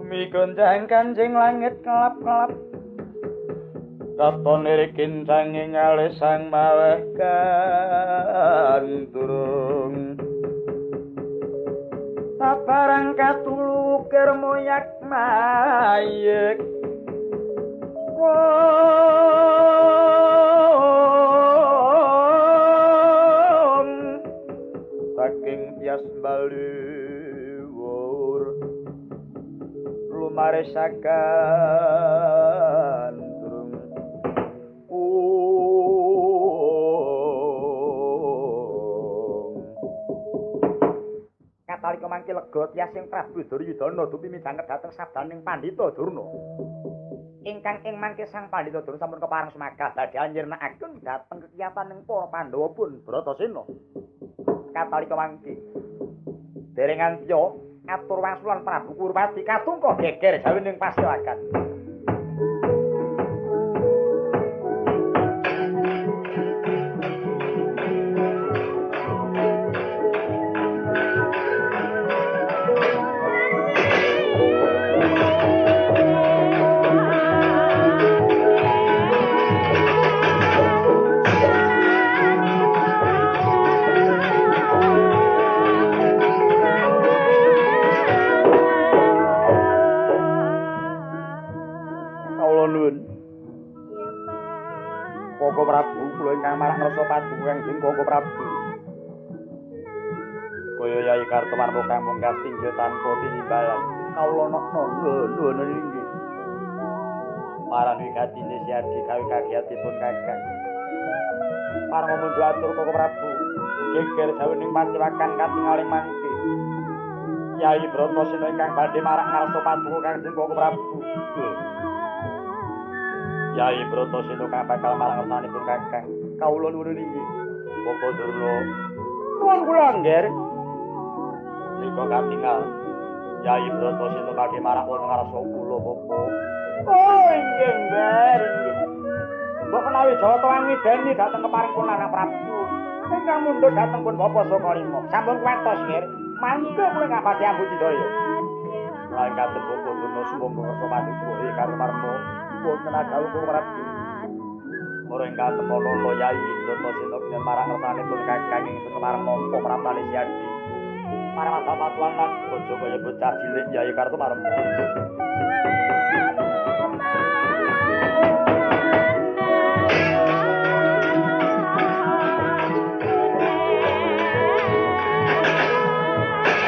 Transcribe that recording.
Bumi goncang kancing langit kelap-kelap katon irikin sanging alis sang maweh kanturung sabarang katulukir moyak mayek saking tias baluwur lumaresakan durung katalika mangke lega tiasing Prabu Duryudana dupi midhanget dhateng sabdaning Pandhita Durna ingkang ing mangke sang Pandhita Durna sampun kepareng sumakah badhe anyirnakaken dhateng kekiyapaning para Pandhawa pun Bratasena katalika mangke dereng antya atur wangsulan Prabu Kurwadi katungkah geger jawining pasilakan Koko Prabu kula ingkang marak ngrasa padunung Kanjeng Koko Prabu. Kaya Yai Kartomarma kang mungkas tinggal tanpa tinimbalan. Kawula nuwun inggih. Marang wigatine siadi kawi kagiyatipun Kakang. Parang mundhu atur Koko Prabu. Geger jawining pasiwakan katingaling mangke. Yai Bratasena ingkang badhe marak ngarsa padunung Kanjeng Koko Prabu. Yai Bratasena kang bakal marang ngersanipun Kakang. Kawula nuwun inggih. Bapak Durna. Nuwun kula angger. Nika katingal. Yai Bratasena badhe marang wonten ngarsa kula Bapak. Oh inggih angger. Mbok menawi Jawata angideni dhateng keparengipun anak Prabu. Ingkang mundhut dhateng pun Bapak Sokalima. Sampun kuwatos nggih. Mangke kula ngabadi ambudidaya. Lan kadhe Bapak Durna sumangga ngersa padunung Kartomarma. Wonten agawung Koko Prabu. Ora ingkang temololo Yai Bratasena kinen marang ngersanipun Kakang ingsun kemareng nampa praptane siadi. Marang patulan lan bojo kaya bocah cilik Yai Kartomarma.